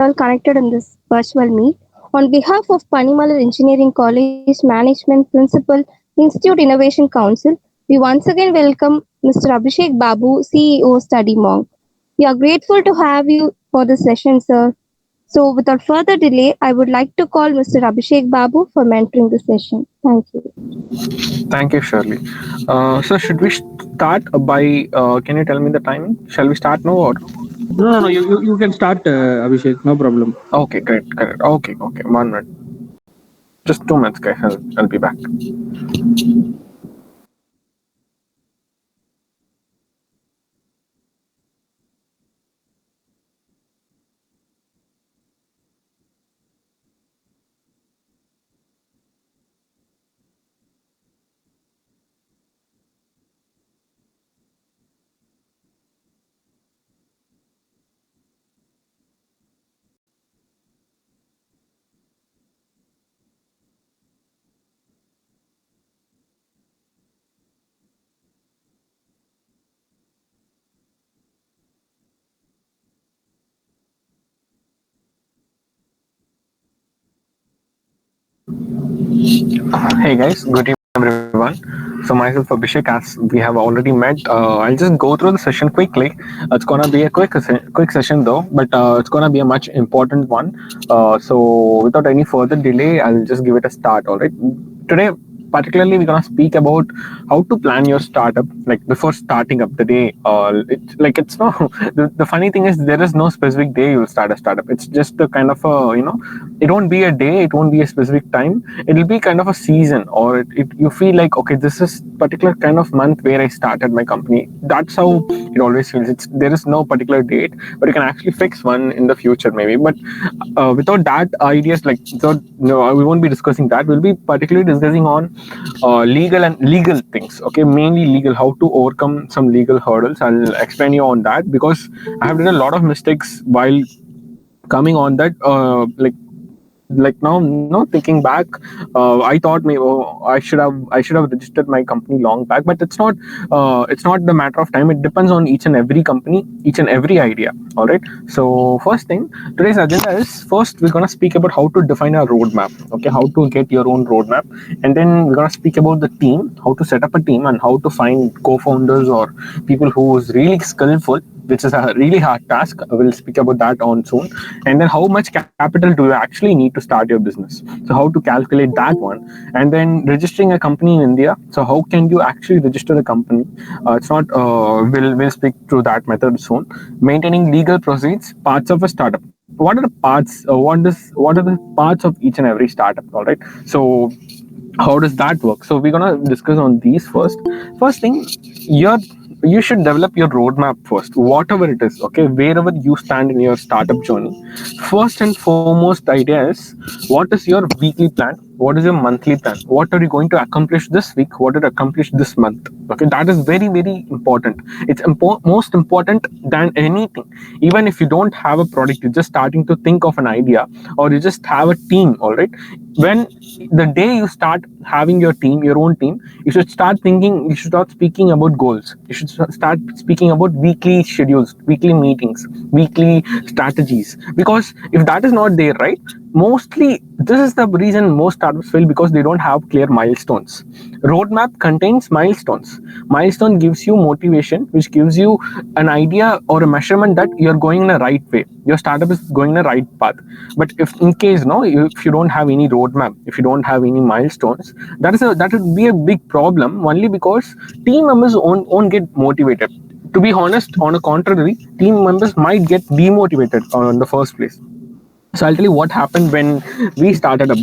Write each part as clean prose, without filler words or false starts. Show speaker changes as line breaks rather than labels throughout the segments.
all connected in this virtual meet. On behalf of Panimalar Engineering College Management Principal Institute Innovation Council, we once again welcome Mr. Abhishek Babu, CEO Study Monk. We are grateful to have you for this session, sir. So, without further delay, I would like to call Mr. Abhishek Babu for mentoring the session. Thank you.
Thank you, Shirley. So, should we start by? Can you tell me the timing? Shall we start now or?
No. You can start, Abhishek. No problem.
Okay, great, great. Okay. 1 minute. Just 2 minutes, guys. I'll be back. Hey guys, good evening everyone. So myself Abhishek, as we have already met, I'll just go through the session quickly. It's gonna be a quick session though, but it's gonna be a much important one. So without any further delay, I'll just give it a start. All right. Today, particularly, we're gonna speak about how to plan your startup, like before starting up the day. It's no. The funny thing is there is no specific day you'll start a startup. It's just the kind of a it won't be a day, it won't be a specific time, it'll be kind of a season, or you feel like, okay, this is particular kind of month where I started my company. That's how it always feels. There is no particular date, but you can actually fix one in the future maybe. But without that ideas, like, without, no, we won't be discussing that. We'll be particularly discussing on legal things, okay, mainly legal, how to overcome some legal hurdles. I'll explain you on that, because I have done a lot of mistakes while coming on that. Now thinking back, I thought maybe, I should have registered my company long back, but it's not the matter of time. It depends on each and every company, each and every idea. All right. So first thing, today's agenda is, first we're going to speak about how to define a roadmap, okay, how to get your own roadmap. And then we're going to speak about the team, how to set up a team, and how to find co-founders or people who is really skillful, which is a really hard task. We'll speak about that on soon. And then how much capital do you actually need to start your business? So how to calculate that one. And then registering a company in India. So how can you actually register a company? It's not. We'll speak through that method soon. Maintaining legal proceeds, parts of a startup. What are the parts? What are the parts of each and every startup? All right. So how does that work? So we're gonna discuss on these first. First thing, you should develop your roadmap first, whatever it is, okay, wherever you stand in your startup journey. First and foremost idea is, what is your weekly plan, what is your monthly plan, what are you going to accomplish this week, what did you accomplish this month? Okay, that is very, very important. It's most important than anything. Even if you don't have a product, you're just starting to think of an idea, or you just have a team. All right, when the day you start having your team, your own team, you should start speaking about goals. You should start speaking about weekly schedules, weekly meetings, weekly strategies. Because if that is not there, right, mostly this is the reason most startups fail, because they don't have clear milestones. Roadmap contains milestones. Milestone gives you motivation, which gives you an idea or a measurement that you're going in a right way, your startup is going in a right path. But if in case, no, if you don't have any roadmap, if you don't have any milestones, that would be a big problem, only because team members won't get motivated. To be honest, on the contrary, team members might get demotivated in the first place. So I'll tell you what happened when we started up.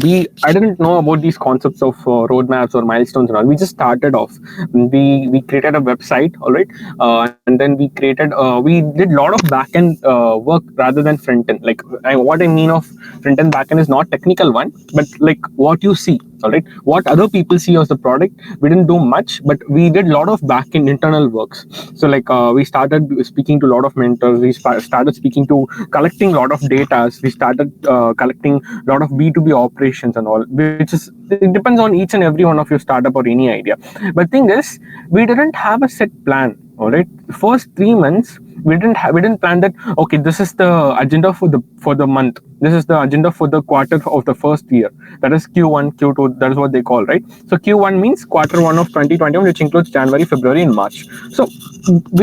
I didn't know about these concepts of roadmaps or milestones and all. We just started off. We created a website, all right, and then we did a lot of back end work rather than front end. Like, what I mean of front end back end is not technical one, but like what you see. All right, what other people see as the product, we didn't do much, but we did a lot of back end internal works. So like, we started speaking to a lot of mentors. We started speaking to, collecting a lot of data. We started collecting a lot of B2B operations and all, which is, it depends on each and every one of your startup or any idea. But thing is, we didn't have a set plan. All right, first 3 months We didn't plan that, okay, this is the agenda for the month, this is the agenda for the quarter of the first year, that is Q1, Q2, that is what they call, right? So Q1 means quarter one of 2021, which includes January, February and March. So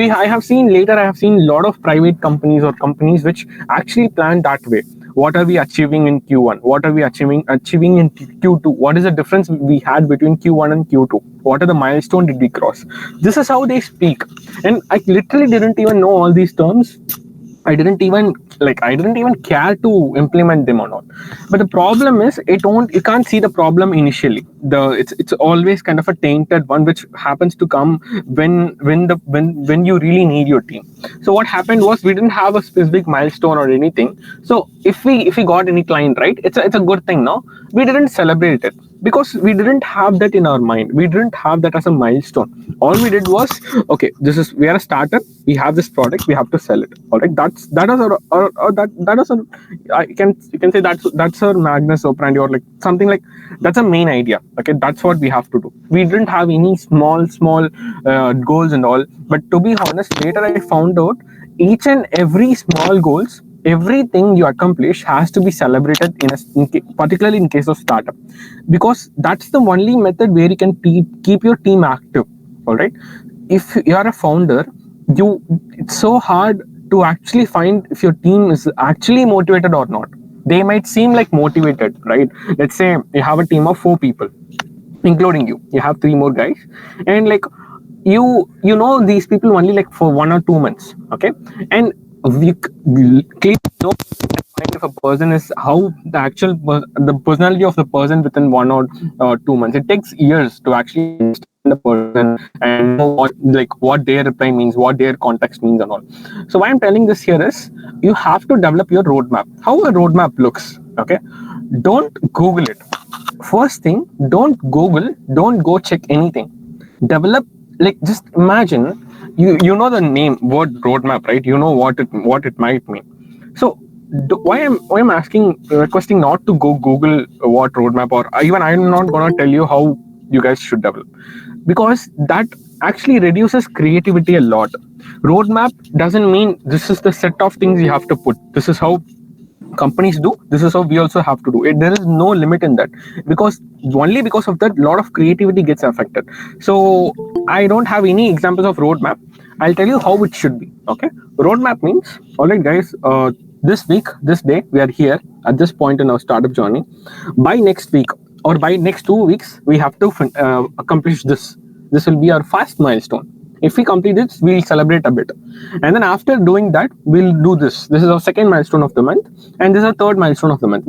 I have seen a lot of private companies or companies which actually plan that way. What are we achieving in Q1? What are we achieving in Q2? What is the difference we had between Q1 and Q2? What are the milestone did we cross? This is how they speak. And I literally didn't even know all these terms. I didn't even care to implement them or not. But the problem is, you can't see the problem initially. It's always kind of a tainted one, which happens to come when you really need your team. So what happened was, we didn't have a specific milestone or anything. So if we got any client, right, it's a good thing. No, we didn't celebrate it because we didn't have that in our mind. We didn't have that as a milestone. All we did was, okay, we are a startup, we have this product, we have to sell it. All right, that is you can say that's our Magnus operandi, or like something like that's a main idea. Okay, that's what we have to do. We didn't have any small goals and all. But to be honest, later I found out each and every small goals, everything you accomplish has to be celebrated particularly in case of startup, because that's the only method where you can keep your team active. All right, if you are a founder, it's so hard to actually find if your team is actually motivated or not. They might seem like motivated, right? Let's say you have a team of 4 people, including you have 3 more guys, and like you know these people only like for 1 or 2 months. Okay, and we clearly know if a person is how the personality of the person within 1 or 2 months. It takes years to actually understand the person and know what their reply means, what their context means and all. So why I'm telling this here is, you have to develop your roadmap, how a roadmap looks. Okay, don't Google it. First thing, don't go check anything. Develop, like, just imagine, you know the word roadmap, right? You know what it might mean. So why I'm requesting not to go Google what roadmap, or even I'm not gonna tell you how you guys should develop, because that actually reduces creativity a lot. Roadmap doesn't mean this is the set of things you have to put. This is how companies do, this is how we also have to do it. There is no limit in that, because only because of that, a lot of creativity gets affected. So I don't have any examples of roadmap. I'll tell you how it should be. Okay, roadmap means, all right guys, this week, this day, we are here at this point in our startup journey. By next week or by next 2 weeks, we have to accomplish this. This will be our first milestone. If we complete it, we'll celebrate a bit. And then after doing that, we'll do this. This is our second milestone of the month. And this is our third milestone of the month.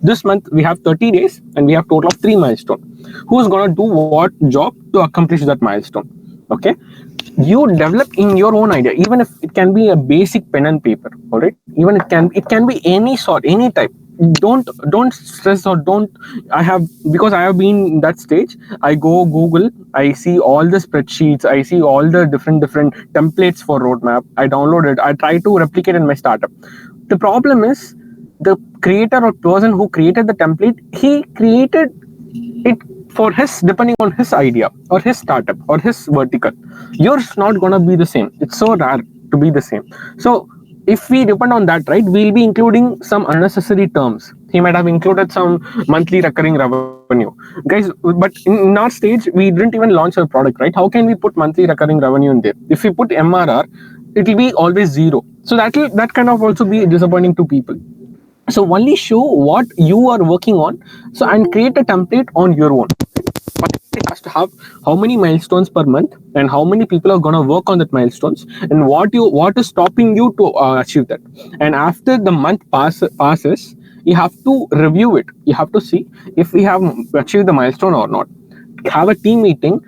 This month, we have 30 days and we have total of 3 milestones. Who's going to do what job to accomplish that milestone? Okay. You develop in your own idea, even if it can be a basic pen and paper. All right. Even it can be any sort, any type. Don't stress, or because I have been in that stage. I go Google, I see all the spreadsheets, I see all the different templates for roadmap. I download it, I try to replicate in my startup. The problem is, the creator or person who created the template, he created it for depending on his idea or his startup or his vertical. Yours not gonna be the same. It's so rare to be the same. So if we depend on that, right, we'll be including some unnecessary terms. He might have included some monthly recurring revenue, guys. But in our stage, we didn't even launch our product, right? How can we put monthly recurring revenue in there? If we put MRR, it will be always 0. So that kind of also be disappointing to people. So only show what you are working on. So, and create a template on your own. It has to have how many milestones per month and how many people are going to work on that milestones, and what is stopping you to achieve that. And after the month passes, you have to review it. You have to see if we have achieved the milestone or not. Have a team meeting.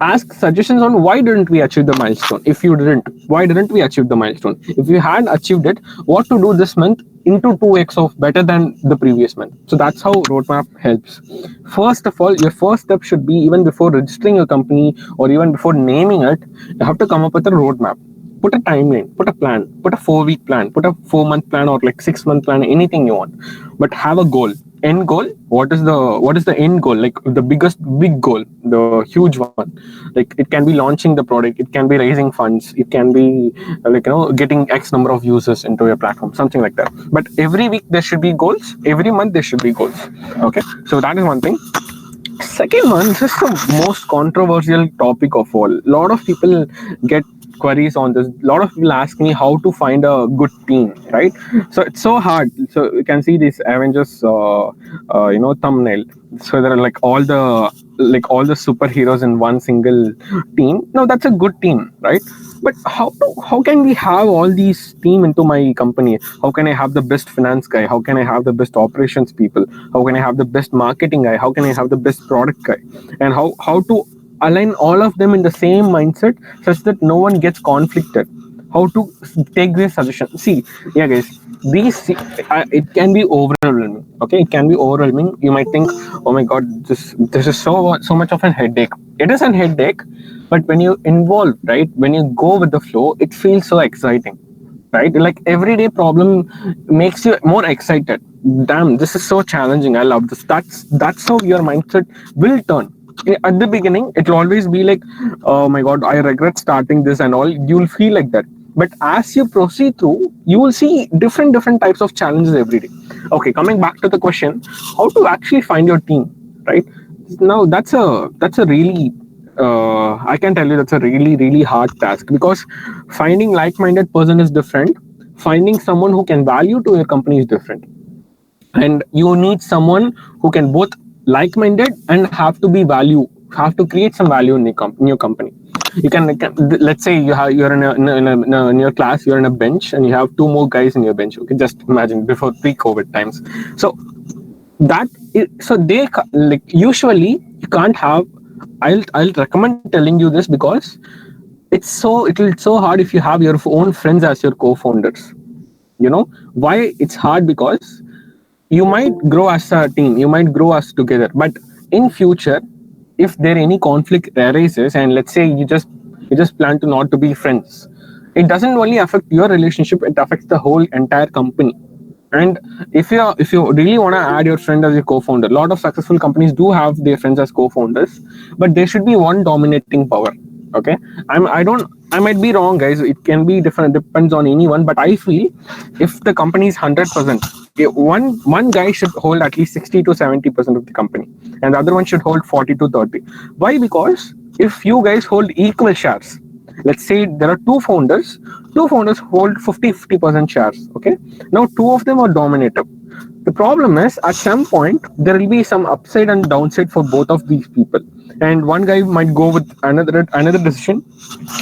Ask suggestions on why didn't we achieve the milestone. If you didn't, why didn't we achieve the milestone? If you had achieved it, what to do this month into 2x of better than the previous month. So that's how roadmap helps. First of all, your first step should be, even before registering your company or even before naming it, you have to come up with a roadmap. put a timeline, put a plan, put a 4 week plan, put a 4 month plan, or like 6 month plan, anything you want, but have a goal. End goal. What is the end goal? Like the big goal, the huge one. Like it can be launching the product, it can be raising funds, it can be getting X number of users into your platform, something like that. But every week there should be goals. Every month there should be goals. Okay, so that is one thing. Second one, this is the most controversial topic of all. A lot of people get queries on this. A lot of people ask me how to find a good team, right? So it's so hard. So you can see this Avengers, thumbnail. So there are all the superheroes in one single team. Now that's a good team, right? But how can we have all these team into my company? How can I have the best finance guy? How can I have the best operations people? How can I have the best marketing guy? How can I have the best product guy? And how to align all of them in the same mindset such that no one gets conflicted? How to take this suggestion? See, yeah, guys, it can be overwhelming. Okay, it can be overwhelming. You might think, oh my god, this is so much of a headache. It is a headache, but when you involve, right, when you go with the flow, it feels so exciting, right? Like everyday problem makes you more excited. Damn, this is so challenging, I love this. That's how your mindset will turn. At the beginning it will always be like, oh my god, I regret starting this and all. You'll feel like that, but as you proceed through, you will see different types of challenges every day. Okay, coming back to the question, how to actually find your team, right? Now that's a really I can tell you that's a really hard task, because finding like-minded person is different. Finding someone who can value to your company is different, and you need someone who can both like-minded and have to create some value in your company. Let's say you're in your class, you're in a bench and you have two more guys in your bench. Okay, just imagine before pre-COVID times. So like usually you can't have. I'll recommend telling you this because it'll so hard if you have your own friends as your co-founders. You know why it's hard? Because you might grow as a team, you might grow as together, but in future, if there any conflict arises, and let's say you just plan to not to be friends, it doesn't only affect your relationship, it affects the whole entire company. And if you really want to add your friend as a co-founder, a lot of successful companies do have their friends as co-founders, but there should be one dominating power. Okay, I might be wrong, guys. It can be different, depends on anyone, but I feel if the company is 100%, one guy should hold at least 60 to 70% of the company, and the other one should hold 40 to 30. Why? Because if you guys hold equal shares, let's say there are two founders hold 50% shares. Okay, now two of them are dominative. The problem is at some point there will be some upside and downside for both of these people, and one guy might go with another decision,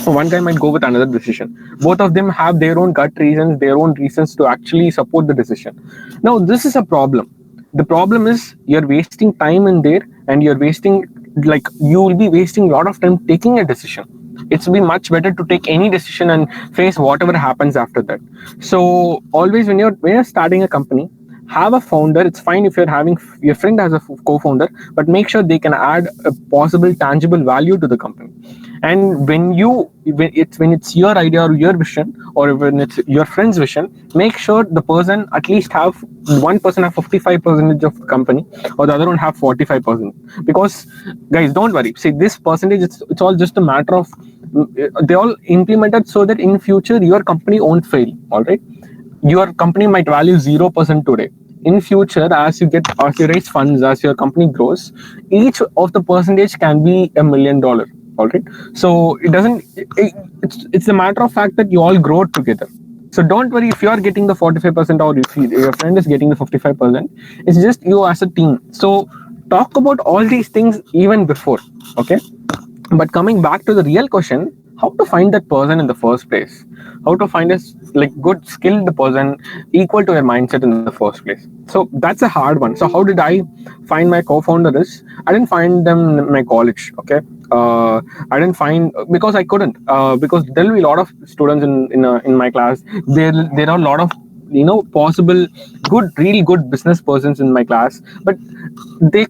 one guy might go with another decision. Both of them have their own gut reasons, their own reasons to actually support the decision. Now this is a problem. The problem is you're wasting time in there, and you will be wasting a lot of time taking a decision. It's be much better to take any decision and face whatever happens after that. So always when you're starting a company, have a founder. It's fine if you're having your friend as a co-founder, but make sure they can add a possible tangible value to the company. And when it's your idea or your vision, or when it's your friend's vision, make sure the person at least have one person have 55% of the company, or the other one have 45%. Because guys, don't worry, see, this percentage, it's all just a matter of they all implemented so that in future your company won't fail. All right, your company might value 0% today. In future, as you raise funds, as your company grows, each of the percentage can be $1 million. All right, so it's a matter of fact that you all grow together. So don't worry if you are getting the 45% or if your friend is getting the 55%. It's just you as a team. So talk about all these things even before. Okay, but coming back to the real question, how to find that person in the first place? How to find a good skilled person equal to your mindset in the first place? So that's a hard one. So how did I find my co-founders? I didn't find them in my college. Okay, I didn't find because I couldn't. Because there will be a lot of students in my class. There are a lot of possible really good business persons in my class, but they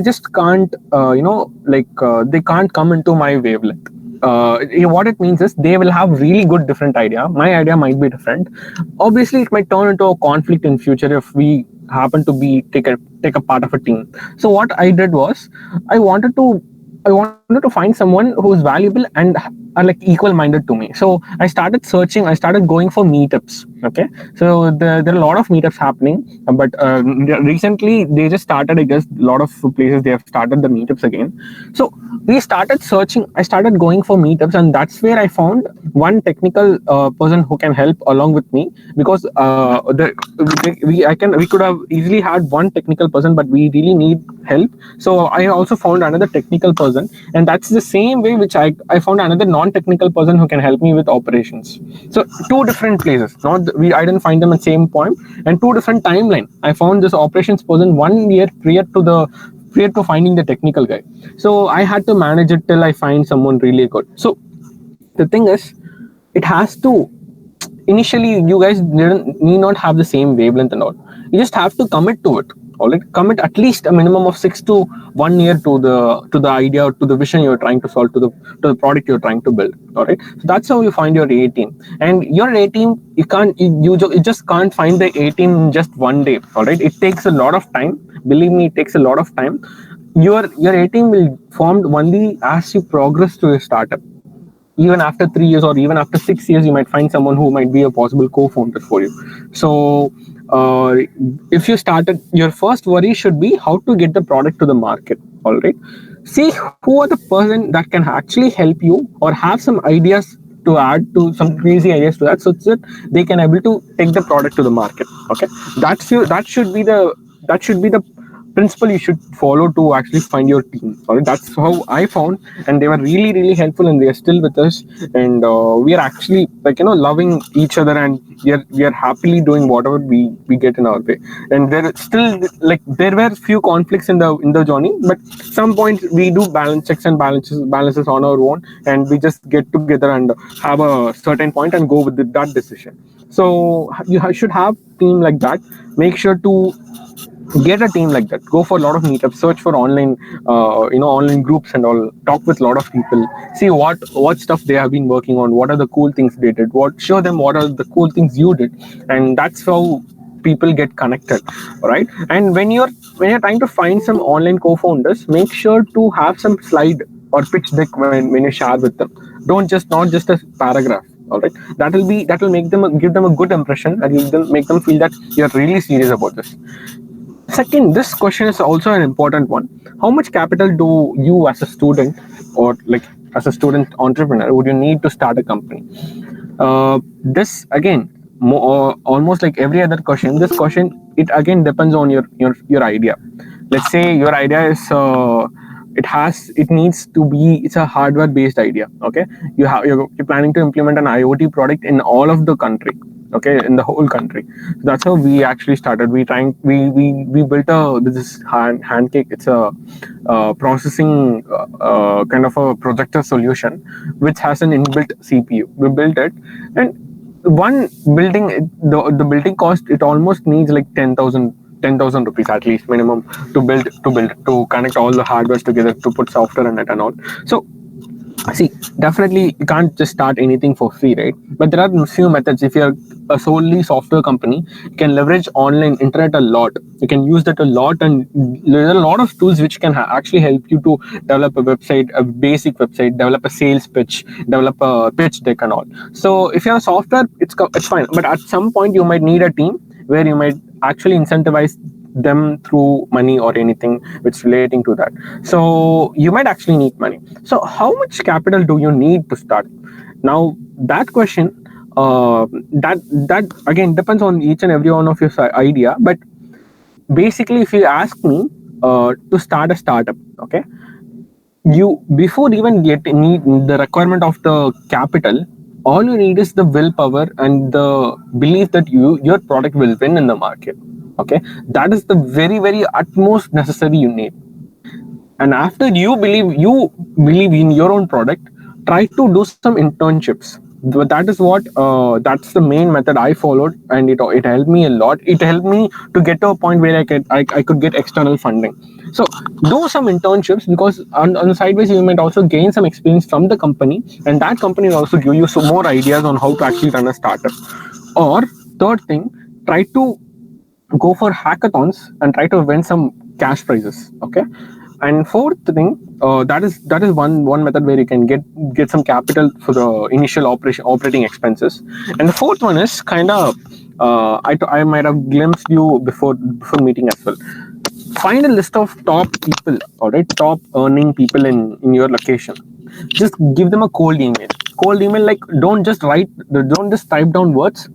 just can't they can't come into my wavelength. what it means is they will have really good different idea. My idea might be different. Obviously, it might turn into a conflict in future if we happen to be take a part of a team. So what I did was I wanted to I wanted to find someone who is valuable and are like equal minded to me. So I started searching. I started going for meetups. Okay, so there are a lot of meetups happening, but recently they just started. I guess a lot of places they have started the meetups again. So we started searching. I started going for meetups, and that's where I found one technical person who can help along with me, because we could have easily had one technical person, but we really need help. So I also found another technical person, and that's the same way which I found another non-technical person who can help me with operations. So two different places. Not we I didn't find them at same point, and two different timeline. I found this operations person 1 year prior to finding the technical guy. So I had to manage it till I find someone really good. So the thing is, it has to initially you guys need not have the same wavelength and all. You just have to commit to it. All right, commit at least a minimum of 6 to 1 year to the idea or to the vision you're trying to solve, to the product you're trying to build. All right, so that's how you find your A team. And your A team, you just can't find the A team in just one day. All right, it takes a lot of time. Believe me, it takes a lot of time. Your A team will formed only as you progress to your startup. Even after 3 years or even after 6 years, you might find someone who might be a possible co-founder for you. So if you started, your first worry should be how to get the product to the market. All right, see who are the person that can actually help you or have some ideas to add to some crazy ideas to that, so that they can able to take the product to the market. Okay, that should be the principle you should follow to actually find your team. All right, that's how I found, and they were really helpful, and they are still with us. And we are actually loving each other, and we are happily doing whatever we get in our way. And there still there were few conflicts in the journey, but some point we do balance checks and balances on our own, and we just get together and have a certain point and go with that decision. So you should have team like that. Make sure to get a team like that. Go for a lot of meetups, search for online online groups and all. Talk with a lot of people, see what stuff they have been working on, what are the cool things they did, what show them what are the cool things you did. And that's how people get connected. All right, and when you're trying to find some online co-founders, make sure to have some slide or pitch deck when you share with them. Don't just not just a paragraph. All right, that will give them a good impression, and make them feel that you're really serious about this. Second, this question is also an important one. How much capital do you as a student, or as a student entrepreneur, would you need to start a company? This again, almost like every other question, this question, it again depends on your idea. Let's say your idea is it's a hardware based idea. Okay, you're planning to implement an IoT product in all of the country. Okay, in the whole country. So that's how we actually started. We built this handcake. It's a processing kind of a projector solution which has an inbuilt CPU. We built it, and one building, the building cost, it almost needs like 10,000 rupees at least minimum to connect all the hardwares together, to put software in it and all. So see, definitely you can't just start anything for free, right? But there are a few methods. If you're a solely software company, you can leverage online internet a lot. You can use that a lot, and there are a lot of tools which can actually help you to develop a website, a basic website, develop a sales pitch, develop a pitch deck and all. So if you have software, it's fine. But at some point, you might need a team where you might actually incentivize them through money or anything which relating to that. So you might actually need money. So how much capital do you need to start? Now that question, that again depends on each and every one of your idea. But basically, if you ask me to start a startup, okay, you before even need the requirement of the capital, all you need is the willpower and the belief that your product will win in the market. Okay, that is the very utmost necessary you need. And after you believe in your own product, try to do some internships. But that is what that's the main method I followed, and it helped me a lot. It helped me to get to a point where I could get external funding. So do some internships, because on the sideways you might also gain some experience from the company, and that company will also give you some more ideas on how to actually run a startup. Or third thing, try to go for hackathons and try to win some cash prizes. Okay. And fourth thing, that is one method where you can get some capital for the initial operating expenses. And the fourth one is kind of I might have glimpsed you before meeting as well. Find a list of top people, all right, top earning people in your location. Just give them a cold email. Like, don't just type down words.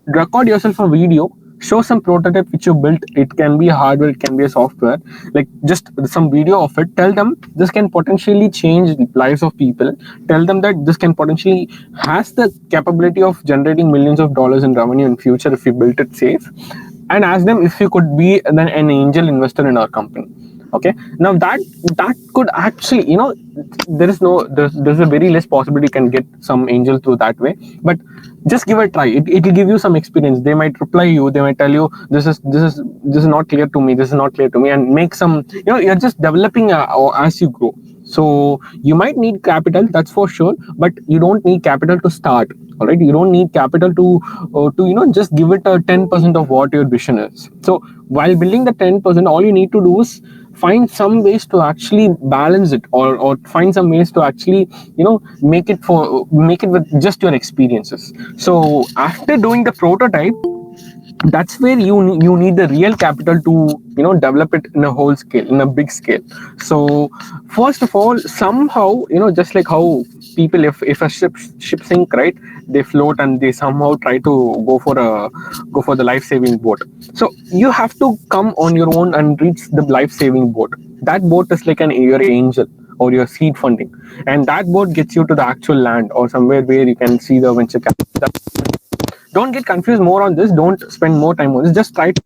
Record yourself a video, show some prototype which you built. It can be hardware, it can be a software, like just some video of it. Tell them this can potentially change lives of people. Tell them that this can potentially has the capability of generating millions of dollars in revenue in future if you built it safe. And ask them if you could be then an angel investor in our company. Okay, now that could actually, there's a very less possibility you can get some angel through that way. But just give it a try. It'll give you some experience. They might reply you, they might tell you this is not clear to me, and make some, you're just developing as you grow. So you might need capital, that's for sure, but you don't need capital to start. All right, you don't need capital to just give it a 10% of what your vision is. So while building the 10%, all you need to do is find some ways to actually balance it, or find some ways to actually make it with just your experiences. So after doing the prototype, that's where you need the real capital to develop it in a whole scale, in a big scale. So first of all, somehow, just like how people, if a ship sink, right, they float and they somehow try to go for the life-saving boat. So you have to come on your own and reach the life-saving boat. That boat is like your angel or your seed funding, and that boat gets you to the actual land or somewhere where you can see the venture capital. Don't get confused more on this. Don't spend more time on this. Just try to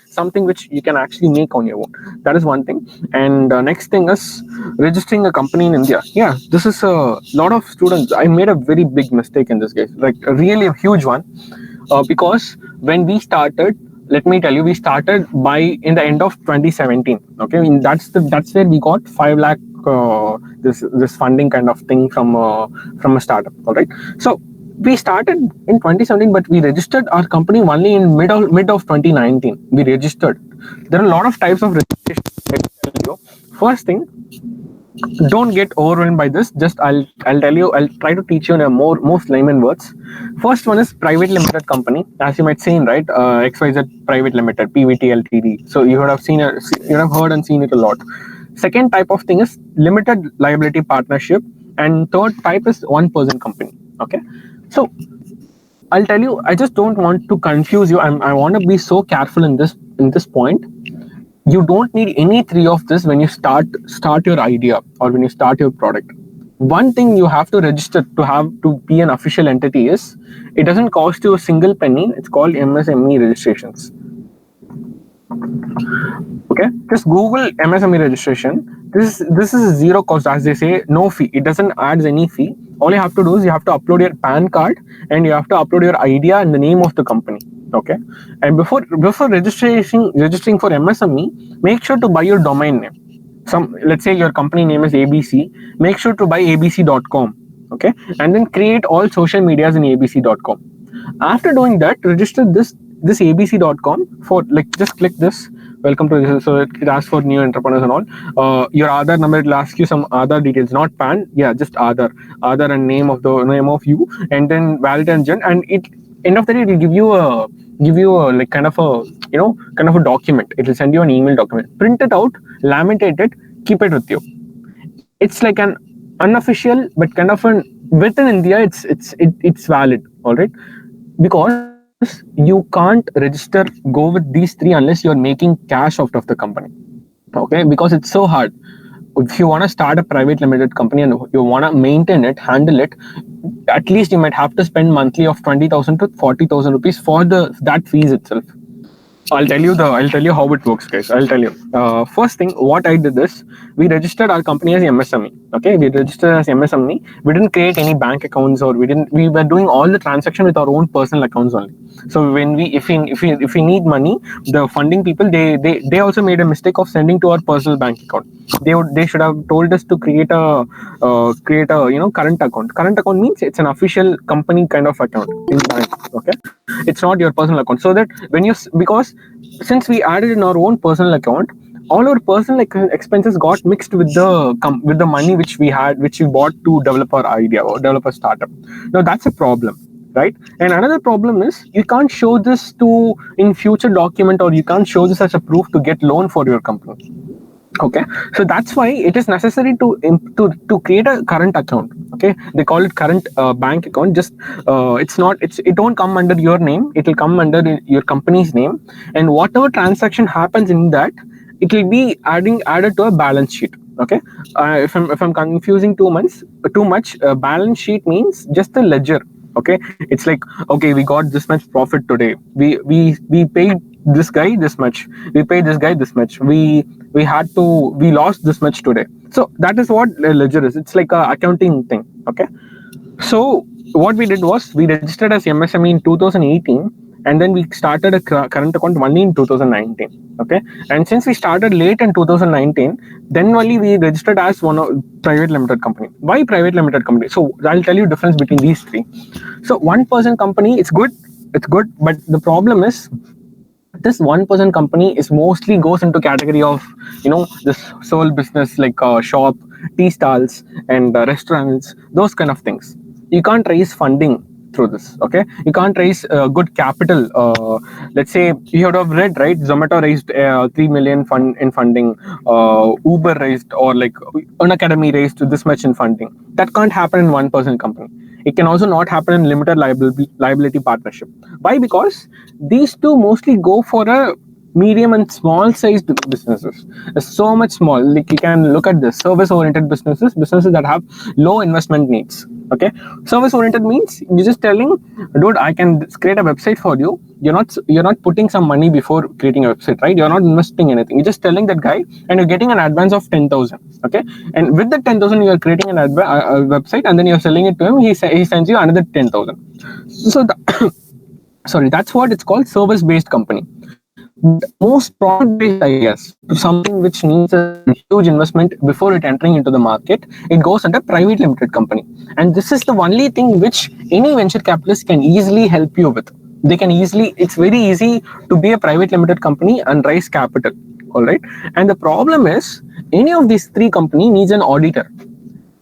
something which you can actually make on your own. That is one thing. And next thing is registering a company in India. Yeah, this is a lot of students. I made a very big mistake in this case, like really a huge one, because when we started, let me tell you, we started in the end of 2017. Okay, I mean, that's where we got 5 lakh this funding kind of thing from a startup. All right, so we started in 2017, but we registered our company only in mid of 2019. We registered. There are a lot of types of registration. First thing, don't get overwhelmed by this. Just I'll tell you. I'll try to teach you in a most layman words. First one is private limited company, as you might seen, right? XYZ Private Limited, PVT Ltd. So you would have heard and seen it a lot. Second type of thing is limited liability partnership, and third type is one person company. Okay. So I'll tell you, I just don't want to confuse you. I want to be so careful in this point. You don't need any three of this when you start your idea or when you start your product. One thing you have to register to be an official entity is, it doesn't cost you a single penny. It's called MSME registrations. Okay, just Google MSME registration. This is zero cost, as they say, no fee. It doesn't add any fee. All you have to do is you have to upload your PAN card and you have to upload your idea and the name of the company. Okay, and before registering for MSME, make sure to buy your domain name. Let's say your company name is ABC. Make sure to buy abc.com. Okay, and then create all social medias in abc.com. After doing that, register this abc.com for, like, just click this welcome to this. So it asks for new entrepreneurs and all. Your Aadhaar number, will ask you some Aadhaar details, not PAN. Yeah, just Aadhaar and name of you, and then valid and gen. And end of the day, it will give you a like kind of a document. It will send you an email document. Print it out, laminate it, keep it with you. It's like an unofficial, but kind of within India, it's valid. All right, because you can't go with these three unless you're making cash out of the company. Okay, because it's so hard. If you want to start a private limited company and you want to maintain it, handle it, at least you might have to spend monthly of 20,000 to 40,000 rupees for that fees itself. I'll tell you how it works, guys. I'll tell you. First thing, what I did is we registered our company as MSME. Okay, we registered as MSME. We didn't create any bank accounts, or we were doing all the transaction with our own personal accounts only. So when if we need money, the funding people they also made a mistake of sending to our personal bank account. They should have told us to create a current account. Current account means it's an official company kind of account in bank. Okay, it's not your personal account, so that when you because since we added in our own personal account, all our personal expenses got mixed with with the money which we bought to develop our idea or develop a startup. Now that's a problem, right? And another problem is you can't show this to in future document, or you can't show this as a proof to get loan for your company. Okay, so that's why it is necessary to create a current account. Okay, they call it current bank account. Just it won't come under your name, it will come under your company's name, and whatever transaction happens in that, it will be added to a balance sheet. Okay, if I'm confusing too much, balance sheet means just a ledger. Okay, it's like, okay, we got this much profit today, we paid this guy this much, we paid this guy this much, we lost this much today. So that is what a ledger is. It's like a accounting thing. Okay, so what we did was we registered as MSME in 2018, and then we started a current account only in 2019. Okay, and since we started late in 2019, then only we registered as one of private limited company. Why private limited company? So I'll tell you difference between these three. So 1% company, it's good, but the problem is this 1% company is mostly goes into category of this sole business, like shop, tea stalls, and restaurants, those kind of things. You can't raise funding through this. Okay, you can't raise good capital. Let's say you have read, right? Zomato raised 3 million funding. Uber raised, or like Unacademy raised this much in funding. That can't happen in 1% company. It can also not happen in limited liability partnership. Why? Because these two mostly go for a medium and small sized businesses. So much small, like you can look at this service oriented businesses that have low investment needs. Okay, service oriented means you're just telling, dude, I can create a website for you. You're not putting some money before creating a website, right? You're not investing anything. You're just telling that guy, and you're getting an advance of 10,000. Okay, and with the 10,000 you are creating a website, and then you're selling it to him. He sends you another 10,000. So sorry, that's what it's called, service based company. Most product-based ideas, something which needs a huge investment before it entering into the market, it goes under private limited company. And this is the only thing which any venture capitalist can easily help you with. It's very easy to be a private limited company and raise capital. All right. And the problem is, any of these three companies needs an auditor.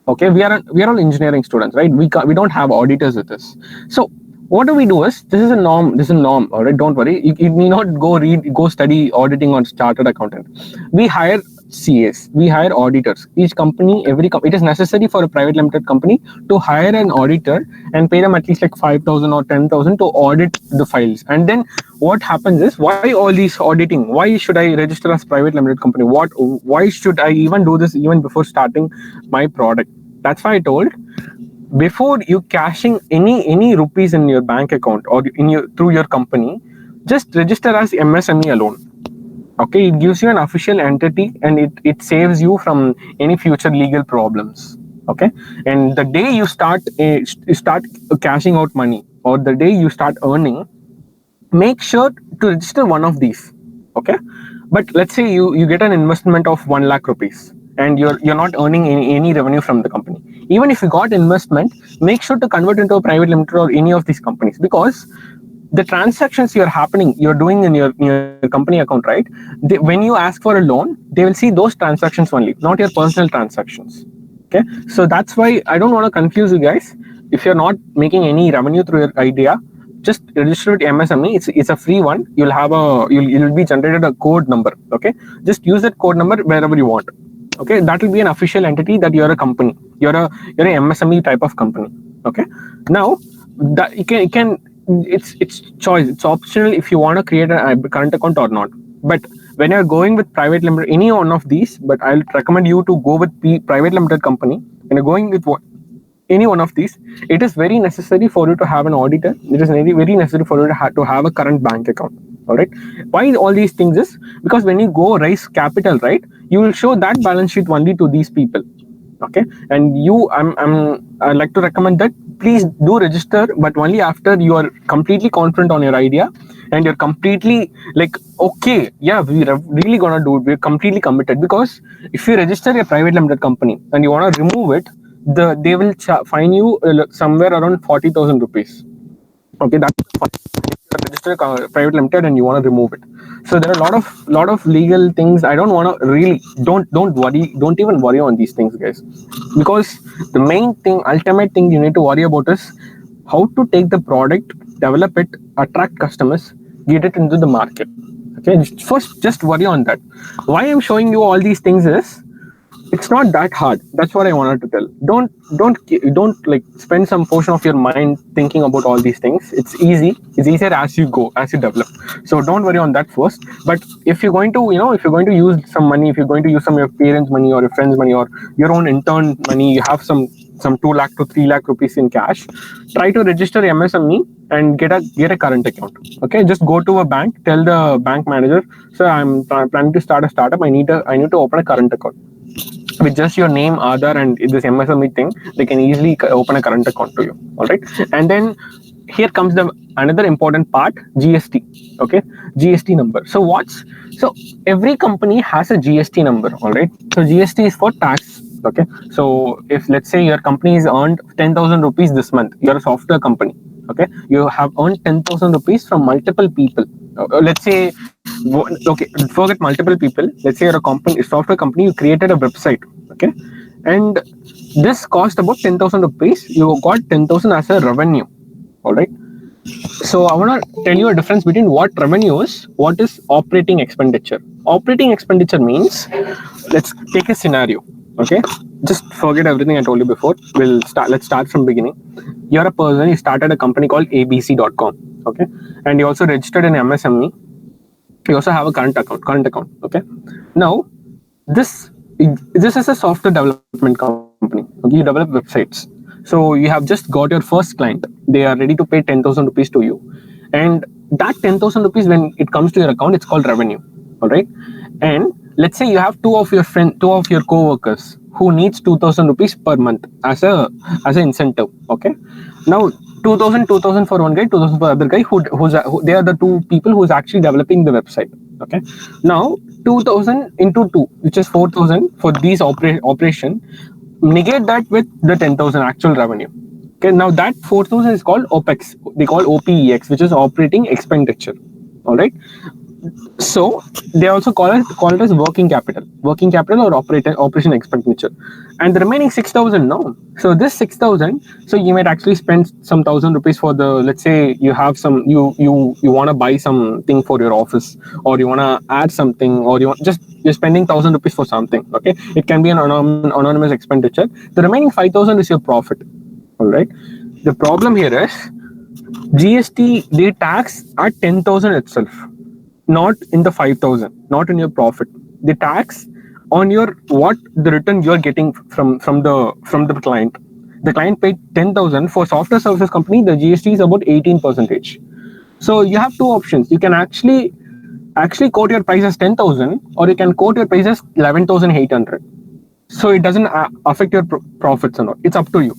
Okay, we are all engineering students, right? We don't have auditors with us. So what do we do is, this is a norm. All right, don't worry, you need not go study auditing or chartered accountant. We hire CAs, we hire auditors. Each company, it is necessary for a private limited company to hire an auditor and pay them at least like 5,000 or 10,000 to audit the files. And then what happens is, why all these auditing? Why should I register as private limited company? Why should I even do this even before starting my product? That's why I told, before you cashing any rupees in your bank account or through your company, just register as MSME alone. Okay, it gives you an official entity, and it saves you from any future legal problems. Okay, and the day you start cashing out money, or the day you start earning, make sure to register one of these. Okay, but let's say you get an investment of 1 lakh rupees, and you're not earning any revenue from the company. Even if you got investment, make sure to convert into a private limited or any of these companies, because the transactions you're doing in your company account, right? When you ask for a loan, they will see those transactions only, not your personal transactions. Okay, so that's why I don't want to confuse you guys. If you're not making any revenue through your idea, just register with MSME. It's a free one. You'll be generated a code number. Okay, just use that code number wherever you want. Okay, that will be an official entity that you're a company. You're an MSME type of company. Okay, now that you can it's choice. It's optional if you want to create a current account or not. But when you're going with private limited, any one of these, but I'll recommend you to go with private limited company. When you're going with any one of these, it is very necessary for you to have an auditor. It is very necessary for you to have a current bank account. All right. Why all these things is because when you go raise capital, right, you will show that balance sheet only to these people. Okay. And I like to recommend that please do register, but only after you are completely confident on your idea and you're completely like, okay, yeah, we're really gonna do it. We're completely committed. Because if you register a private limited company and you want to remove it, they will fine you somewhere around 40,000 rupees. Okay, that's fine. If you register a private limited and you want to remove it. So there are a lot of legal things. I don't want to really don't worry. Don't even worry on these things, guys, because the main thing, ultimate thing you need to worry about is how to take the product, develop it, attract customers, get it into the market. Okay, first just worry on that. Why I'm showing you all these things is it's not that hard. That's what I wanted to tell. Don't like spend some portion of your mind thinking about all these things. It's easy. It's easier as you go, as you develop. So don't worry on that first. But if you're going to, if you're going to use some money, if you're going to use some of your parents' money or your friends' money or your own intern money, you have some 2 lakh to 3 lakh rupees in cash. Try to register MSME and get a current account. Okay, just go to a bank, tell the bank manager, sir, I'm planning to start a startup. I need to open a current account. With just your name, Aadhaar, and this MSME thing, they can easily open a current account to you. All right, and then here comes another important part, GST. Okay, GST number. So every company has a GST number. All right, so GST is for tax. Okay, so if let's say your company has earned 10,000 rupees this month, you're a software company. Okay, you have earned 10,000 rupees from multiple people. Let's say, okay, forget multiple people. Let's say you're a software company, you created a website. Okay, and this cost about 10,000 rupees. You got 10,000 as a revenue. All right. So I want to tell you a difference between what revenue is, what is operating expenditure. Operating expenditure means, let's take a scenario. Okay, just forget everything I told you before. Let's start from beginning. You're a person, you started a company called abc.com. Okay, and you also registered an MSME. You also have a current account. Okay, now this is a software development company. Okay, you develop websites. So you have just got your first client. They are ready to pay 10,000 rupees to you, and that 10,000 rupees, when it comes to your account, it's called revenue. All right, and let's say you have two of your co-workers who needs 2,000 rupees per month as an incentive. Okay, now 2,000 for one guy, 2,000 for other guy. Who they are the two people who's actually developing the website. Okay, now 2,000 into 2, which is 4,000 for these operation. Negate that with the 10,000 actual revenue. Okay, now that 4,000 is called OPEX. They call OPEX, which is operating expenditure. All right. So they also call it as working capital or operation expenditure, and the remaining 6,000. No, so this 6,000. So you might actually spend some 1,000 rupees for the. Let's say you have some you want to buy something for your office, or you want to add something, or you're spending 1,000 rupees for something. Okay, it can be an anonymous expenditure. The remaining 5,000 is your profit. All right. The problem here is GST. They tax at 10,000 itself. Not in the 5,000, not in your profit. They tax on the return you're getting from the client. The client paid 10,000 for software services company. The GST is about 18%. So you have two options. You can actually quote your price as 10,000, or you can quote your price as 11,800. So it doesn't affect your profits or not. It's up to you.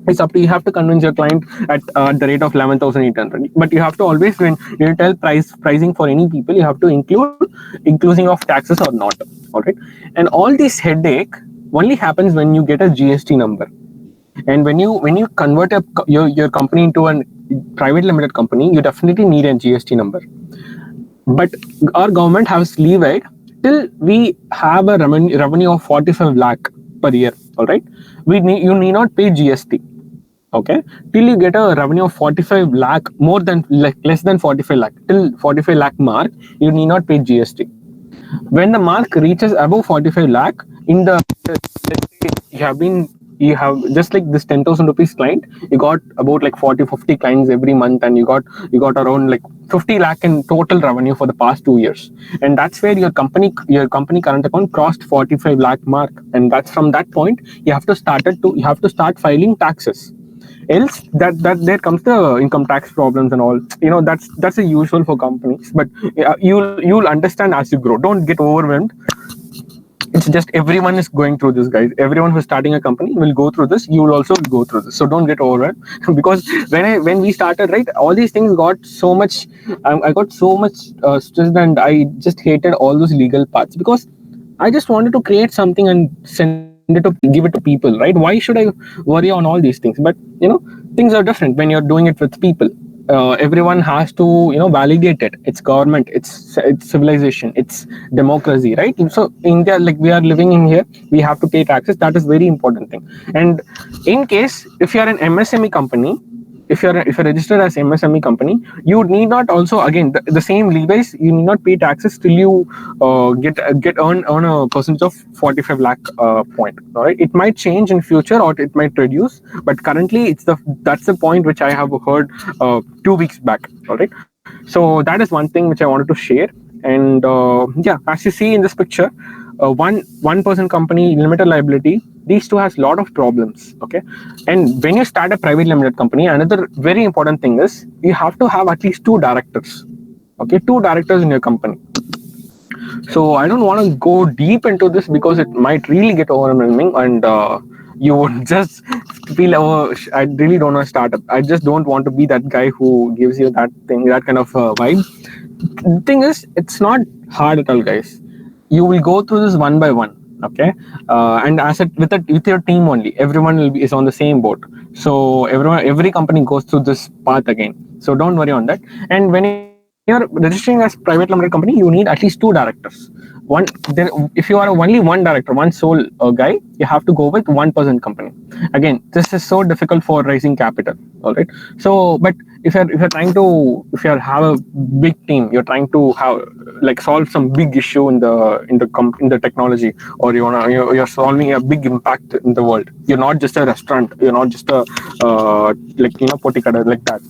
It's up to you. Have to convince your client at the rate of 11,800. But you have to always, when you tell pricing for any people, you have to including of taxes or not. All right. And all this headache only happens when you get a GST number. And when you convert your company into a private limited company, you definitely need a GST number. But our government has leeway till we have a revenue of 45 lakh per year. All right. You need not pay GST. Okay, till you get a revenue of 45 lakh, less than 45 lakh, till 45 lakh mark, you need not pay GST. When the mark reaches above 45 lakh, let's say you have just like this 10,000 rupees client, you got about like 50 clients every month, and you got around like 50 lakh in total revenue for the past 2 years, and that's where your company current account crossed 45 lakh mark, and that's from that point you have to start filing taxes. else that there comes the income tax problems and all. That's a usual for companies, but you'll understand as you grow. Don't get overwhelmed. It's just everyone is going through this, guys. Everyone who's starting a company will go through this. You will also go through this, so don't get overwhelmed. Because when we started, right, all these things got so much. I got so much stressed, and I just hated all those legal parts, because I just wanted to create something and send it to give it to people, right? Why should I worry on all these things? But things are different when you're doing it with people. Everyone has to validate it. It's government, it's civilization, it's democracy, right? So India, like, we are living in here, we have to pay taxes. That is very important thing. And in case if you are an MSME company, if you're registered as MSME company, you need not also, again, the same levies, you need not pay taxes till you earn a percentage of 45 lakh point. All right, it might change in future or it might reduce, but currently that's the point which I have heard 2 weeks back. All right, so that is one thing which I wanted to share. And yeah, as you see in this picture, one person company, limited liability, these two has a lot of problems. Okay, and when you start a private limited company, another very important thing is you have to have at least 2 directors. Okay, 2 directors in your company. So I don't want to go deep into this because it might really get overwhelming, and you would just feel, oh, I really don't want to start up. I just don't want to be that guy who gives you that kind of vibe. The thing is, it's not hard at all, guys. You will go through this one by one. Okay, and with your team only, everyone is on the same boat. So every company goes through this path again. So don't worry on that. And when you're registering as private limited company, you need at least 2 directors. If you are only one director, one sole guy, you have to go with 1% company. Again, this is so difficult for raising capital. All right. So, but if you have a big team, you're trying to have, like, solve some big issue in the technology, or you're solving a big impact in the world. You're not just a restaurant. You're not just a potikada like that.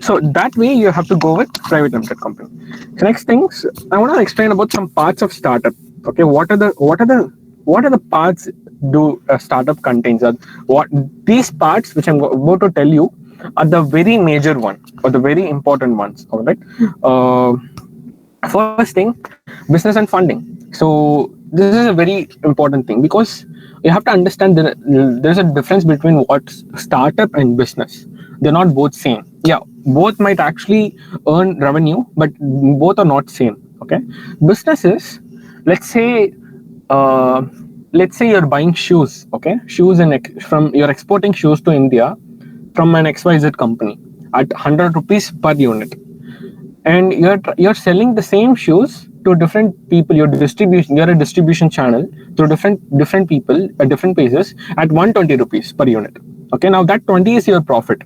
So that way you have to go with private limited company. The next things I want to explain about some parts of startup. Okay, what are the parts do a startup contains? What these parts which I'm about to tell you are the very major one or the very important ones. All right. First thing, business and funding. So this is a very important thing, because you have to understand that there's a difference between what's startup and business. They're not both same. Yeah, both might actually earn revenue, but both are not same. Okay, businesses, let's say you're buying shoes. Okay, you're exporting shoes to India from an XYZ company at 100 rupees per unit, and you're selling the same shoes to different people. You're a distribution channel to different people at different places at 120 rupees per unit. Okay, now that 20 is your profit.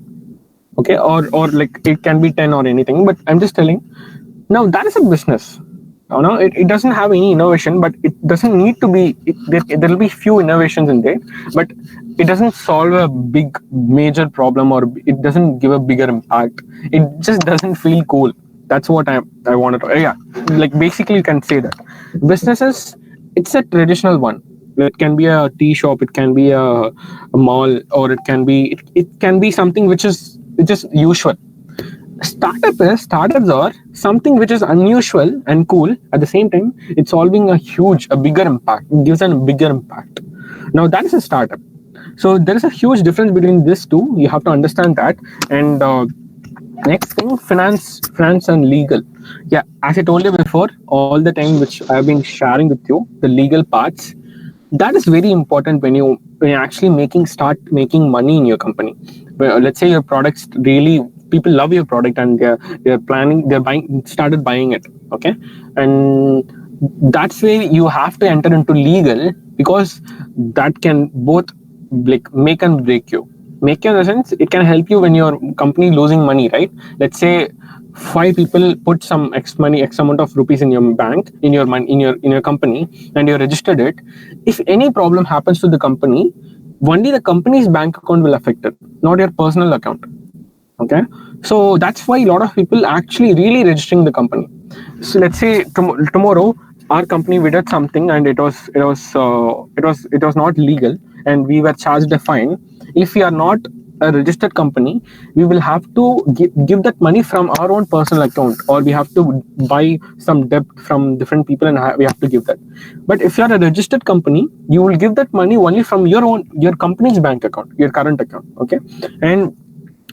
Okay, or like it can be 10 or anything, but I'm just telling, now that is a business. It doesn't have any innovation, but it doesn't need to be. There will be few innovations in there, but it doesn't solve a big major problem, or it doesn't give a bigger impact. It just doesn't feel cool. That's what I wanted to. Yeah, like, basically you can say that businesses, it's a traditional one. It can be a tea shop, it can be a mall, or it can be something which is just usual. Startups are something which is unusual and cool. At the same time, it's solving a bigger impact. It gives a bigger impact. Now that is a startup. So there is a huge difference between these two. You have to understand that. And next thing, finance and legal. Yeah, as I told you before, all the time which I've been sharing with you, the legal parts, that is very important when you're actually start making money in your company. Let's say your products really, people love your product, and they're started buying it. Okay, and that's where you have to enter into legal, because that can both, like, make and break you. Make you in the sense, it can help you when your company losing money, right? Let's say 5 people put some X amount of rupees in your bank, in your company, and you registered it. If any problem happens to the company, only the company's bank account will affect it, not your personal account. Okay, so that's why a lot of people actually really registering the company. So let's say tomorrow our company, we did something and it was not legal, and we were charged a fine. If we are not a registered company, we will have to give that money from our own personal account, or we have to buy some debt from different people and we have to give that. But if you are a registered company, you will give that money only from your company's bank account, your current account. Okay. And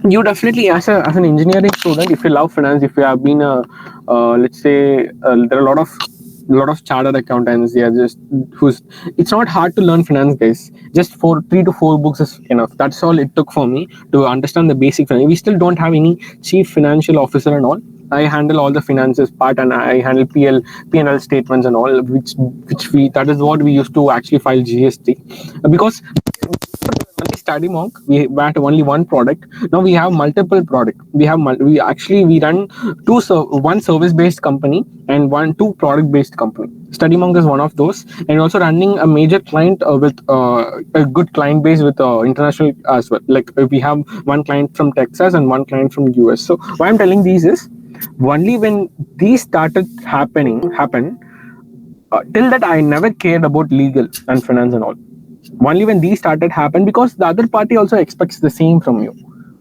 you definitely, as an engineering student, if you love finance, if you have been a let's say there are a lot of chartered accountants, they are just who's it's not hard to learn finance, guys. Just 3 to 4 books is enough. That's all it took for me to understand the basic finance. We still don't have any chief financial officer and all. I handle all the finances part, and I handle P&L statements and all, which we that is what we used to actually file GST. Because Study Monk, we had only one product. Now we have multiple product. We run one service based company and two product based company. Study Monk is one of those, and also running a major client with a good client base with international as well. Like we have one client from Texas and one client from US. So why I'm telling these is, only when these started happen, till that I never cared about legal and finance and all. Only when these started happen, because the other party also expects the same from you.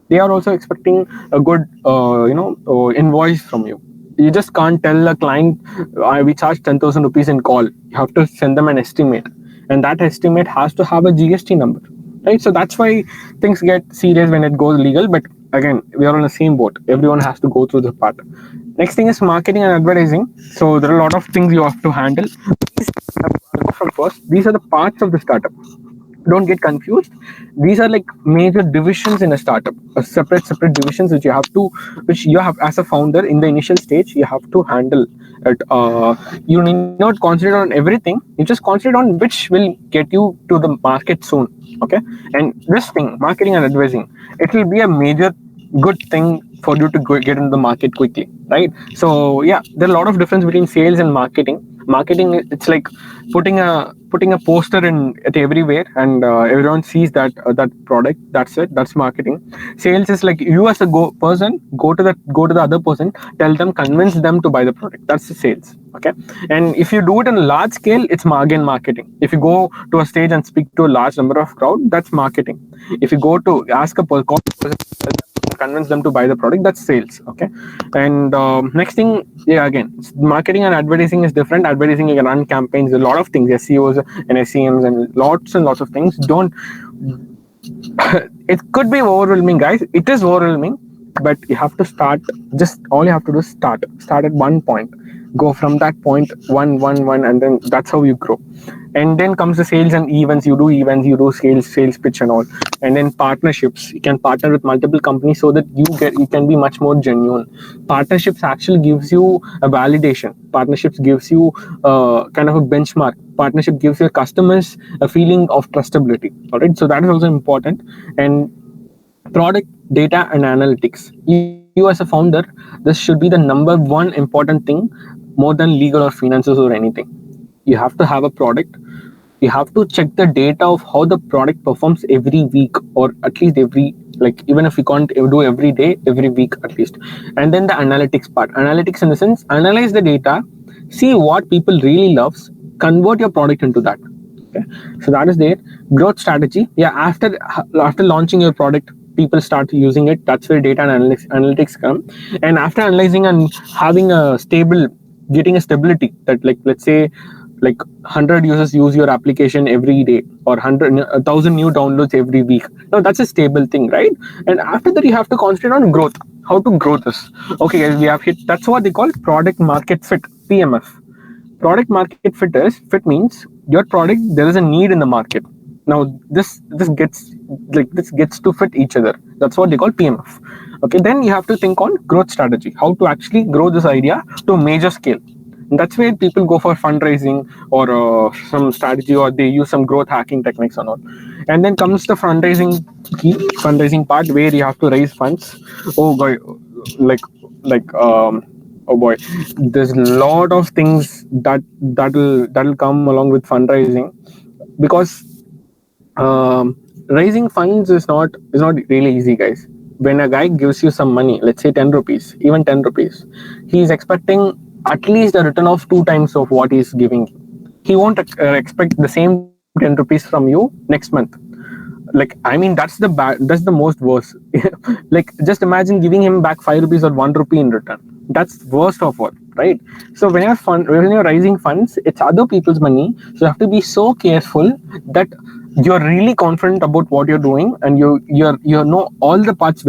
They are also expecting a good invoice from you. You just can't tell a client, we charge 10,000 rupees in call. You have to send them an estimate, and that estimate has to have a GST number, right? So that's why things get serious when it goes legal. But again, we are on the same boat. Everyone has to go through the part. Next thing is marketing and advertising. So there are a lot of things you have to handle. From first, these are the parts of the startup. Don't get confused. These are like major divisions in a startup, separate divisions which you have as a founder in the initial stage. You have to handle it. You need not concentrate on everything. You just concentrate on which will get you to the market soon. Okay. And this thing, marketing and advertising, it will be a major good thing for you to get into the market quickly, right? So yeah, there are a lot of difference between sales and marketing. Marketing, it's like putting a poster at everywhere, and everyone sees that product. That's it. That's marketing. Sales is like you as a person go to the other person, tell them, convince them to buy the product. That's the sales. Okay. And if you do it on a large scale, it's again marketing. If you go to a stage and speak to a large number of crowd, that's marketing. If you go to ask a person, convince them to buy the product, that's sales. Okay. And next thing, yeah, again, marketing and advertising is different. Advertising, you can run campaigns, a lot of things, SEOs and SEMs and lots of things. Don't it could be overwhelming, guys. It is overwhelming, but you have to start. Just all you have to do is start at one point, go from that point one, and then that's how you grow. And then comes the sales and events. You do sales pitch and all. And then partnerships. You can partner with multiple companies so that you can be much more genuine. Partnerships actually gives you a validation. Partnerships gives you kind of a benchmark. Partnership gives your customers a feeling of trustability. All right. So that is also important. And product, data, and analytics. You as a founder, this should be the number one important thing, more than legal or finances or anything. You have to have a product. You have to check the data of how the product performs every week, or at least even if you can't do every day, every week at least. And then the analytics part. Analytics in the sense, analyze the data, see what people really loves, convert your product into that. Okay. So that is there. Growth strategy. Yeah, after launching your product, people start using it. That's where data and analytics come. And after analyzing and having getting a stability, that let's say 100 users use your application every day, or 1,000 new downloads every week. Now that's a stable thing, right? And after that, you have to concentrate on growth. How to grow this? Okay, guys, we have hit. That's what they call product market fit, PMF. Product market fit means your product, there is a need in the market. Now this gets to fit each other. That's what they call PMF. Okay, then you have to think on growth strategy. How to actually grow this idea to a major scale. And that's where people go for fundraising or some strategy, or they use some growth hacking techniques and all. And then comes the fundraising part, where you have to raise funds. Oh boy, oh boy, there's a lot of things that'll come along with fundraising, because raising funds is not really easy, guys. When a guy gives you some money, let's say 10 rupees, even 10 rupees, he's expecting at least a return of 2 times of what he's giving. He won't expect the same 10 rupees from you next month. Like, I mean, that's the most worst. Like, just imagine giving him back 5 rupees or 1 rupee in return. That's worst of all, right? So when you're raising funds, it's other people's money, so you have to be so careful that you're really confident about what you're doing, and you know all the parts,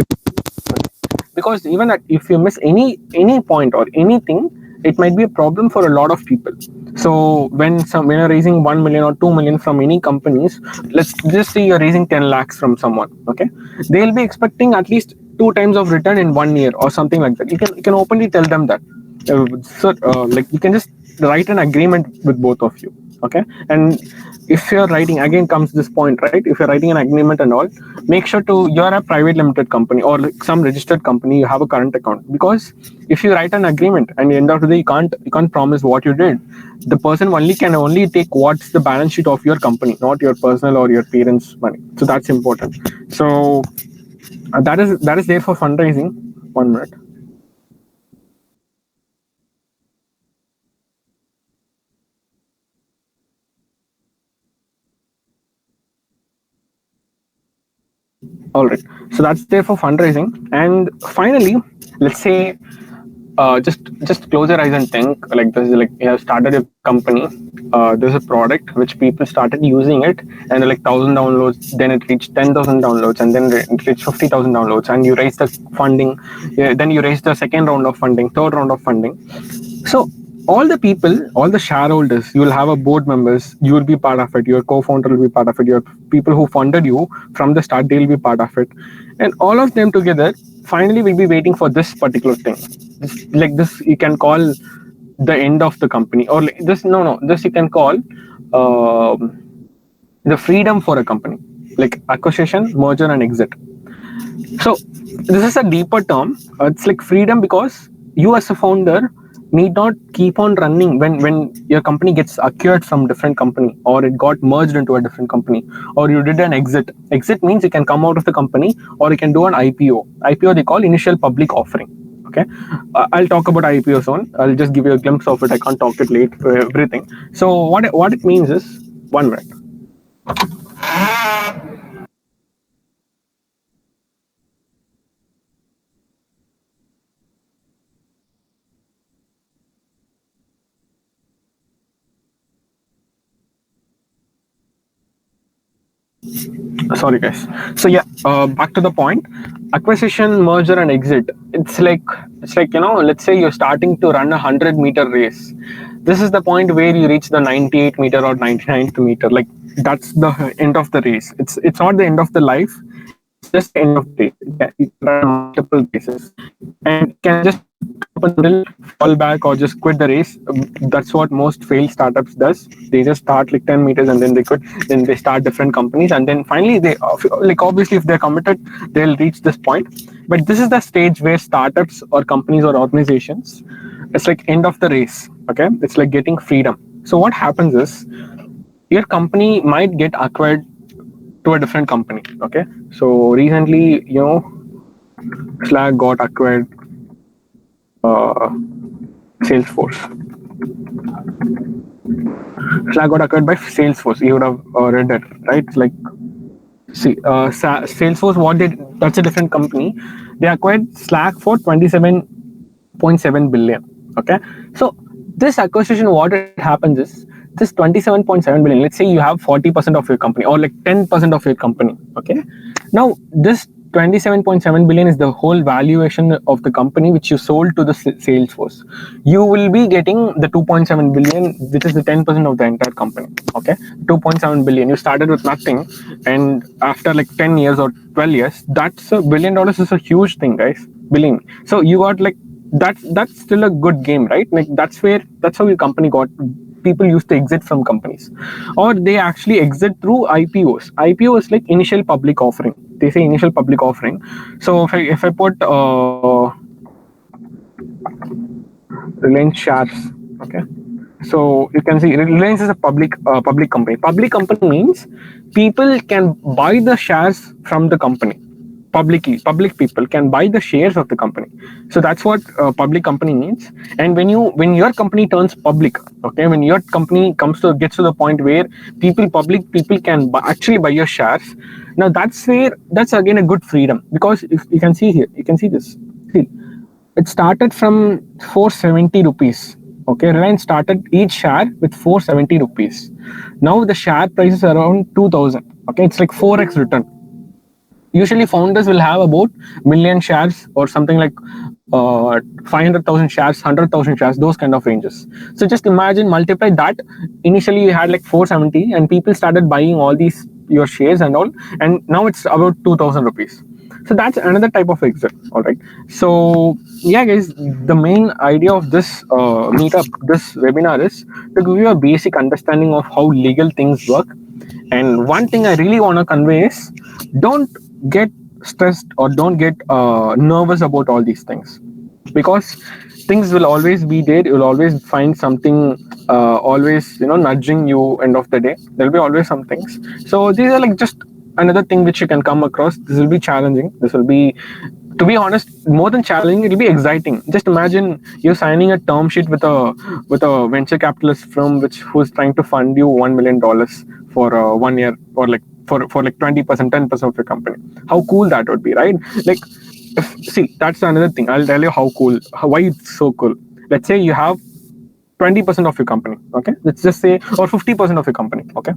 because even if you miss any point or anything, it might be a problem for a lot of people. So when you're raising 1 million or 2 million from any companies, let's just say you're raising 10 lakhs from someone, okay? They'll be expecting at least 2 times of return in 1 year or something like that. You can openly tell them that. Like, you can just write an agreement with both of you, okay? And if you're writing, again comes this point, right? If you're writing an agreement and all, make sure to you're a private limited company or like some registered company, you have a current account. Because if you write an agreement and at the end of the day you can't promise what you did, the person can only take what's the balance sheet of your company, not your personal or your parents' money. So that's important. So that is there for fundraising. 1 minute. All right, so that's there for fundraising. And finally, let's say, just close your eyes and think like this. Like, you have started a company, there's a product which people started using it, and like 1,000 downloads, then it reached 10,000 downloads, and then it reached 50,000 downloads, and you raise the funding. Then you raise the second round of funding, third round of funding. So all the people, all the shareholders, you will have a board members, you will be part of it, your co-founder will be part of it, your people who funded you from the start, they'll be part of it, and all of them together finally will be waiting for this particular thing. Like this you can call the end of the company, or like this, no, this you can call the freedom for a company, like acquisition, merger, and exit. So this is a deeper term. It's like freedom, because you as a founder need not keep on running when your company gets acquired from different company, or it got merged into a different company, or you did an exit means you can come out of the company, or you can do an ipo they call initial public offering. Okay, I'll talk about IPO soon. I'll just give you a glimpse of it. I can't talk it late for everything. So what it means is, 1 minute. Sorry guys. So yeah, back to the point. Acquisition, merger, and exit, it's like let's say you're starting to run a 100-meter race. This is the point where you reach the 98-meter or 99th meter. Like, that's the end of the race. It's not the end of the life, it's just the end of the race. You can run multiple races, and you can just fall back or just quit the race. That's what most failed startups does. They just start like 10 meters and then they quit. Then they start different companies, and then finally they, like, obviously if they're committed, they'll reach this point. But this is the stage where startups or companies or organizations, it's like end of the race. Okay, it's like getting freedom. So what happens is, your company might get acquired to a different company. Okay, so recently, Slack got acquired Salesforce. Slack got acquired by Salesforce. You would have read it, right? Like, see, Salesforce, that's a different company. They acquired Slack for 27.7 billion. Okay, so this acquisition, what it happens is, this 27.7 billion, let's say you have 40% of your company, or like 10% of your company. Okay, now this 27.7 billion is the whole valuation of the company which you sold to the Salesforce. You will be getting the 2.7 billion, which is the 10% of the entire company. Okay, 2.7 billion. You started with nothing, and after like 10 years or 12 years, that's $1 billion is a huge thing, guys. Believe me. So you got like that's still a good game, right? Like, that's how your company got. People used to exit from companies, or they actually exit through IPOs. IPO is like initial public offering. They say initial public offering. So if I put Reliance shares, okay, so you can see Reliance is a public company. Public company means people can buy the shares from the company. public people can buy the shares of the company. So that's what public company means. And when your company turns public, okay, when your company gets to the point where public people can actually buy your shares, now that's again a good freedom. Because if you can see here, you can see this. See, it started from 470 rupees. Okay, Reliance started each share with 470 rupees. Now the share price is around 2000. Okay, it's like 4x return. Usually founders will have about million shares or something like 500,000 shares, 100,000 shares, those kind of ranges. So just imagine, multiply that. Initially you had like 470 and people started buying all these your shares and all, and now it's about 2000 rupees. So that's another type of exit. All right, so yeah guys, the main idea of this meetup, this webinar, is to give you a basic understanding of how legal things work. And one thing I really want to convey is, don't get stressed or don't get nervous about all these things, because things will always be there. You'll always find something always nudging you. End of the day, there'll be always some things. So these are like just another thing which you can come across. This will be challenging. This will be, to be honest, more than challenging, it'll be exciting. Just imagine you're signing a term sheet with a venture capitalist firm who's trying to fund you $1 million for 1 year, or like for like 20%, 10% of your company. How cool that would be, right? Like, see, that's another thing. I'll tell you why it's so cool. Let's say you have 20% of your company, okay? Let's just say, or 50% of your company, okay?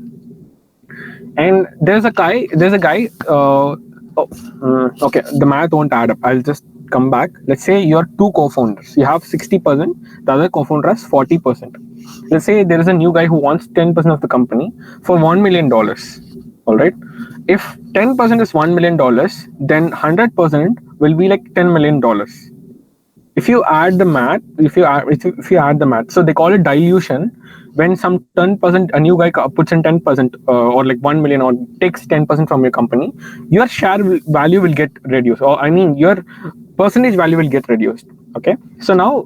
And there's a guy, okay, the math won't add up. I'll just come back. Let's say you're two co-founders. You have 60%, the other co-founder has 40%. Let's say there is a new guy who wants 10% of the company for $1 million. All right. If 10% is $1 million, then 100% will be like $10 million. If you add the math, so they call it dilution. When some 10%, a new guy puts in 10% or like 1 million, or takes 10% from your company, your share value will get reduced, or I mean your percentage value will get reduced. Okay, so now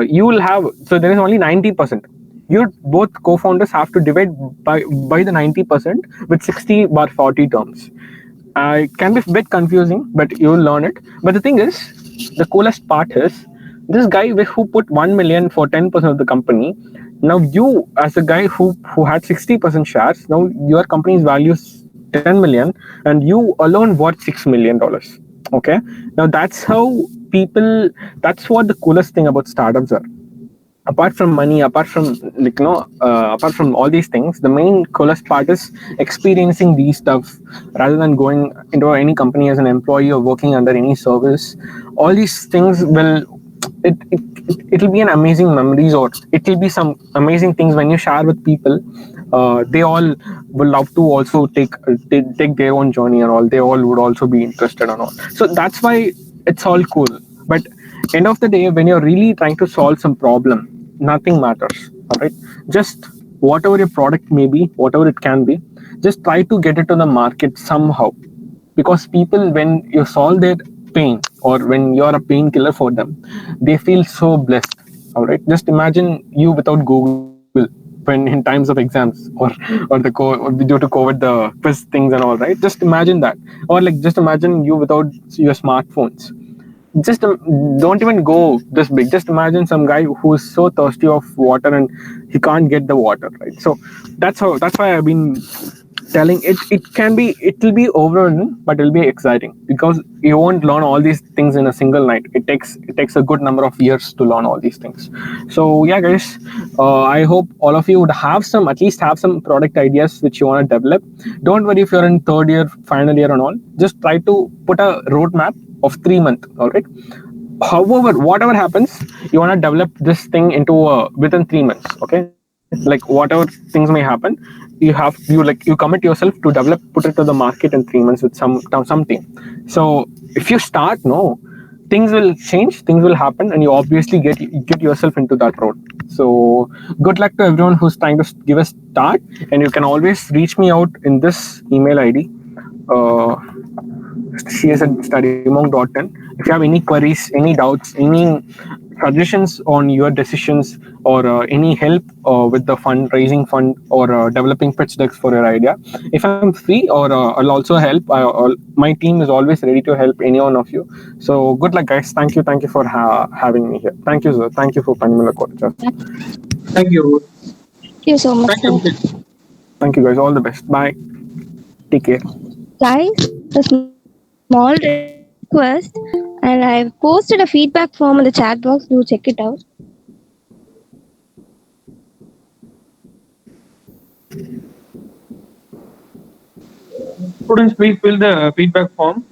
you will have, so there is only 90%. You both co-founders have to divide by the 90% with 60/40 terms. It can be a bit confusing, but you will learn it. But the thing is, the coolest part is, this guy who put 1 million for 10% of the company, now you, as a guy who had 60% shares, now your company's value is 10 million and you alone worth $6 million. Okay, now that's that's what the coolest thing about startups are. Apart from money, apart from apart from all these things, the main coolest part is experiencing these stuff rather than going into any company as an employee or working under any service. All these things it'll be an amazing memories, or it'll be some amazing things when you share with people. They all will love to also take their own journey and all. They all would also be interested and all. So that's why it's all cool. But end of the day, when you're really trying to solve some problem, nothing matters. All right, just whatever your product may be, whatever it can be, just try to get it to the market somehow. Because people, when you solve their pain, or when you're a painkiller for them, they feel so blessed. All right, just imagine you without Google when in times of exams, or due to COVID, the quiz things and all, right? Just imagine that. Or like, just imagine you without your smartphones. Just don't even go this big. Just imagine some guy who's so thirsty of water and he can't get the water, right? So that's why I've been telling it'll be overwhelming, but it'll be exciting, because you won't learn all these things in a single night. It takes a good number of years to learn all these things. So yeah guys, I hope all of you would at least have some product ideas which you want to develop. Don't worry if you're in third year, final year and all. Just try to put a roadmap of 3 months. All right, however, whatever happens, you want to develop this thing into within 3 months. Okay, like whatever things may happen, you commit yourself to put it to the market in 3 months with some team. So if you start, things will change, things will happen, and you obviously get yourself into that road. So good luck to everyone who's trying to give a start, and you can always reach me out in this email ID, cs@studymonk.in. If you have any queries, any doubts, any suggestions on your decisions, or any help with the fund or developing pitch decks for your idea, if I'm free, or I'll also help. My team is always ready to help any one of you. So good luck, guys. Thank you for having me here. Thank you, sir. Thank you for Panimala College.
Thank you.
Thank you so much,
Thank you,
sir.
Abhishek.
Thank you, guys. All the best. Bye. Take care.
Guys, a small request, and I've posted a feedback form in the chat box. Do check it out.
Students, please fill the feedback form.